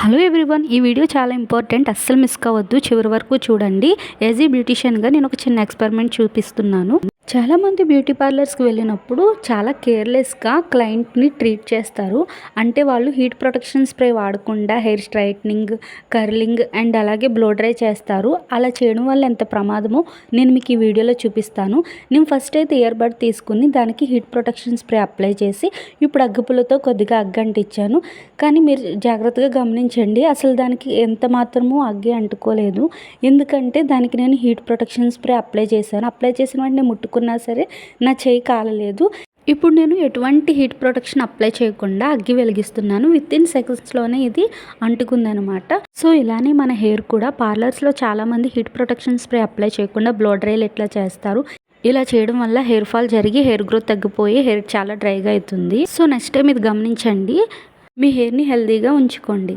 Hello everyone, ఈ video చాలా important, అస్సలు మిస్ కావద్దు, చివరి వరకు చూడండి. యాజ్ ఏ బ్యూటిషియన్గా నేను ఒక చిన్న ఎక్స్పెరిమెంట్ చూపిస్తున్నాను. చాలామంది బ్యూటీ పార్లర్స్కి వెళ్ళినప్పుడు చాలా కేర్లెస్గా క్లయింట్ని ట్రీట్ చేస్తారు. అంటే వాళ్ళు హీట్ ప్రొటెక్షన్ స్ప్రే వాడకుండా హెయిర్ స్ట్రైట్నింగ్, కర్లింగ్ అండ్ అలాగే బ్లో డ్రై చేస్తారు. అలా చేయడం వల్ల ఎంత ప్రమాదమో నేను మీకు ఈ వీడియోలో చూపిస్తాను. నేను ఫస్ట్ అయితే ఇయర్ బడ్ తీసుకుని దానికి హీట్ ప్రొటెక్షన్ స్ప్రే అప్లై చేసి ఇప్పుడు అగ్గిపుల్లతో కొద్దిగా అగ్గంటిచ్చాను. కానీ మీరు జాగ్రత్తగా గమనించండి, అసలు దానికి ఎంత మాత్రమూ అగ్గి అంటుకోలేదు. ఎందుకంటే దానికి నేను హీట్ ప్రొటెక్షన్ స్ప్రే అప్లై చేశాను. అప్లై చేసిన వెంటనే ముట్టుకున్నా సరే నా చేయి కాలలేదు. ఇప్పుడు నేను ఎటువంటి హీట్ ప్రొటెక్షన్ అప్లై చేయకుండా అగ్గి వెలిగిస్తున్నాను. విత్ ఇన్ సెకండ్స్లోనే ఇది అంటుకుందనమాట. సో ఇలానే మన హెయిర్ కూడా పార్లర్స్లో చాలామంది హీట్ ప్రొటెక్షన్ స్ప్రే అప్లై చేయకుండా బ్లో డ్రైలు ఎట్లా చేస్తారు. ఇలా చేయడం వల్ల హెయిర్ ఫాల్ జరిగి హెయిర్ గ్రోత్ తగ్గిపోయి హెయిర్ చాలా డ్రైగా అవుతుంది. సో నెక్స్ట్ టైం ఇది గమనించండి, మీ హెయిర్ని హెల్తీగా ఉంచుకోండి.